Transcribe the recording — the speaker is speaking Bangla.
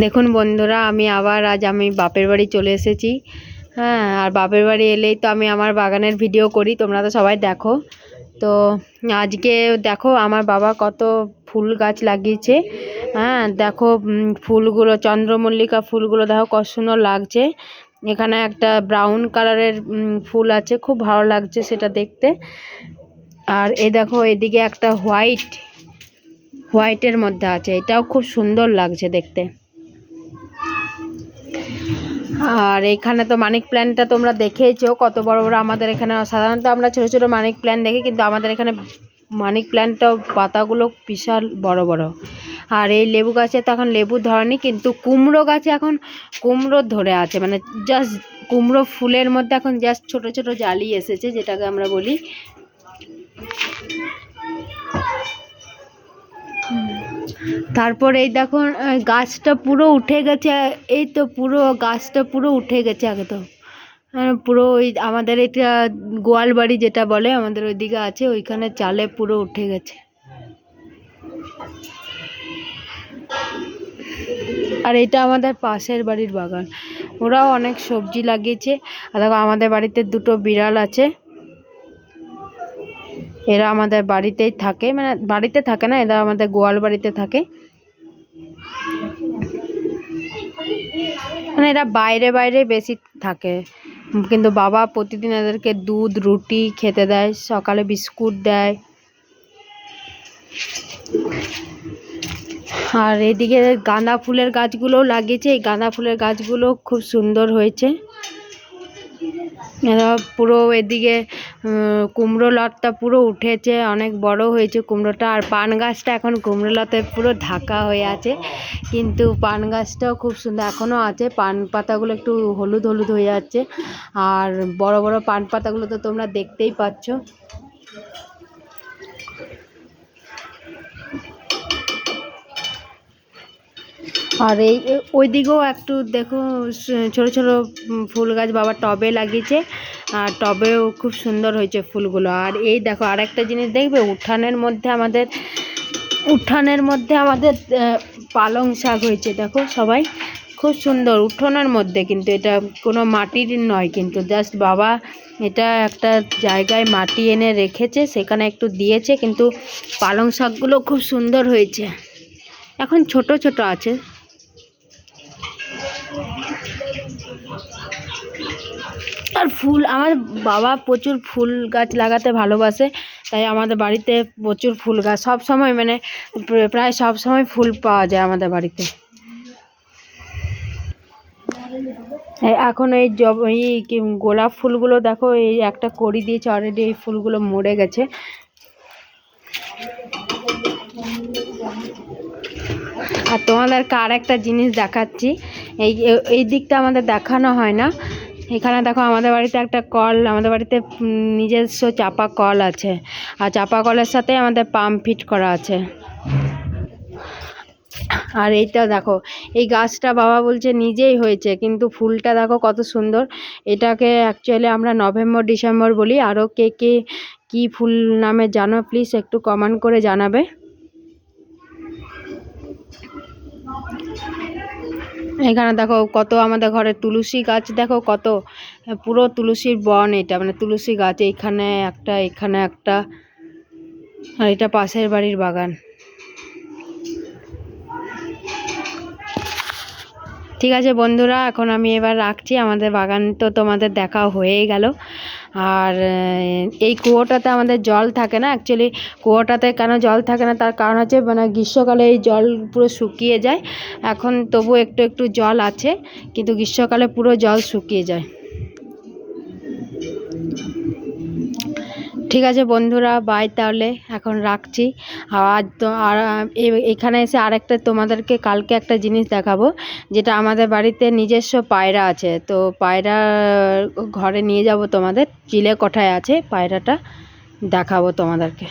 দেখুন বন্ধুরা, আমি আবার আজ বাপের বাড়ি চলে এসেছি। হ্যাঁ, আর বাপের বাড়ি এলেই তো আমি আমার বাগানের ভিডিও করি, তোমরা তো সবাই দেখো। তো আজকে দেখো আমার বাবা কত ফুল গাছ লাগিয়েছে। হ্যাঁ দেখো, ফুলগুলো চন্দ্রমল্লিকা ফুলগুলো দেখো কত সুন্দর লাগছে। এখানে একটা ব্রাউন কালারের ফুল আছে, খুব ভালো লাগছে সেটা দেখতে। আর এই দেখো এদিকে একটা হোয়াইটের মধ্যে আছে, এটাও খুব সুন্দর লাগছে দেখতে। আর এখানে তো মানিক প্ল্যান্টটা তোমরা দেখেইছো কত বড় বড়। আমাদের এখানে সাধারণত আমরা ছোট ছোট মানিক প্ল্যান্ট দেখি, কিন্তু আমাদের এখানে মানিক প্ল্যান্টটাও পাতাগুলো বিশাল বড় বড়। আর এই লেবু গাছে তো এখন লেবু ধরেনি, কিন্তু কুমড়ো গাছে এখন কুমড়ো ধরে আছে, মানে জাস্ট কুমড়ো ফুলের মধ্যে এখন জাস্ট ছোট ছোট জালি এসেছে, যেটাকে আমরা বলি। তারপর এই দেখুন গাছটা পুরো উঠে গেছে। এই তো পুরো গাছটা পুরো উঠে গেছে আগে তো। পুরো ওই আমাদের এটা গোয়াল বাড়ি যেটা বলে, আমাদের ওইদিকে আছে, ওইখানে চালে পুরো উঠে গেছে। আর এটা আমাদের পাশের বাড়ির বাগান, ওরাও অনেক সবজি লাগিয়েছে। আর দেখো আমাদের বাড়িতে দুটো বিড়াল আছে, এরা আমাদের বাড়িতেই থাকে, মানে বাড়িতে থাকে না, এরা আমাদের গোয়াল বাড়িতে থাকে। মানে এরা বাইরে বাইরে বেশি থাকে, কিন্তু বাবা প্রতিদিন এদেরকে দুধ রুটি খেতে দেয়, সকালে বিস্কুট দেয়। আর এদিকে গাঁদা ফুলের গাছগুলোও লাগিয়েছে, এই গাঁদা ফুলের গাছগুলো খুব সুন্দর হয়েছে। এরা পুরো এদিকে কুমড়ো লতটা পুরো উঠেছে, অনেক বড় হয়েছে কুমড়োটা। আর পান গাছটা এখন কুমড়ো লতে পুরো ঢাকা হয়ে আছে, কিন্তু পান গাছটাও খুব সুন্দর এখনও আছে। পান পাতাগুলো একটু হলুদ হলুদ হয়ে যাচ্ছে, আর বড় বড় পান পাতাগুলো তো তোমরা দেখতেই পাচ্ছ। আর এই ওই দিকেও একটু দেখো ছোট ছোট ফুল গাছ বাবা টবে লাগিয়েছে, আর টবেও খুব সুন্দর হয়েছে ফুলগুলো। আর এই দেখো আরেকটা জিনিস দেখবে, উঠানের মধ্যে আমাদের পালং শাক হয়েছে, দেখো সবাই খুব সুন্দর উঠোনের মধ্যে। কিন্তু এটা কোনো মাটির নয়, কিন্তু জাস্ট বাবা এটা একটা জায়গায় মাটি এনে রেখেছে, সেখানে একটু দিয়েছে, কিন্তু পালং শাকগুলো খুব সুন্দর হয়েছে, এখন ছোট ছোট আছে। আর ফুল, আমার বাবা প্রচুর ফুল গাছ লাগাতে ভালোবাসে, তাই আমাদের বাড়িতে প্রচুর ফুল গাছ সব সময়, মানে প্রায় সব সময় ফুল পাওয়া যায় আমাদের বাড়িতে। এখন এই গোলাপ ফুলগুলো দেখো, এই একটা কড়ি দিয়েছে অলরেডি, এই ফুলগুলো মরে গেছে। আর তোমাদেরকে আর একটা জিনিস দেখাচ্ছি, এই দিকটা আমাদের দেখানো হয় না। এখানে দেখো আমাদের বাড়িতে একটা কল, আমাদের বাড়িতে নিজস্ব চাপা কল আছে, আর চাপা কলের সাথে আমাদের পাম্প ফিট করা আছে। আর এইটা দেখো, এই গাছটা বাবা বলছে নিজেই হয়েছে, কিন্তু ফুলটা দেখো কত সুন্দর। এটাকে অ্যাকচুয়ালি আমরা নভেম্বর ডিসেম্বর বলি। আরও কে কে কী ফুল নামে জানো প্লিজ একটু কমেন্ট করে জানাবে। এখানে দেখো কত আমাদের ঘরে তুলসী গাছ, দেখো কত, পুরো তুলসীর বন এটা, মানে তুলসী গাছ এখানে একটা, আর এটা পাশের বাড়ির বাগান। ঠিক আছে বন্ধুরা, এখন আমি এবার রাখছি। আমাদের বাগান তো তোমাদের দেখা হয়েই গেল। আর এই কুয়োটাতে আমাদের জল থাকে না, অ্যাকচুয়ালি কুয়োটাতে কেন জল থাকে না তার কারণ হচ্ছে, মানে গ্রীষ্মকালে এই জল পুরো শুকিয়ে যায়। এখন তবু একটু একটু জল আছে, কিন্তু গ্রীষ্মকালে পুরো জল শুকিয়ে যায়। ঠিক আছে বন্ধুরা, বাই, তাহলে এখন রাখছি। আর তো আর এখানে এসে আরেকটা তোমাদেরকে কালকে একটা জিনিস দেখাবো, যেটা আমাদের বাড়িতে নিজস্ব পায়রা আছে। তো পায়রা ঘরে নিয়ে যাব তোমাদের, চিলেকোঠায় আছে পায়রাটা, দেখাবো তোমাদেরকে।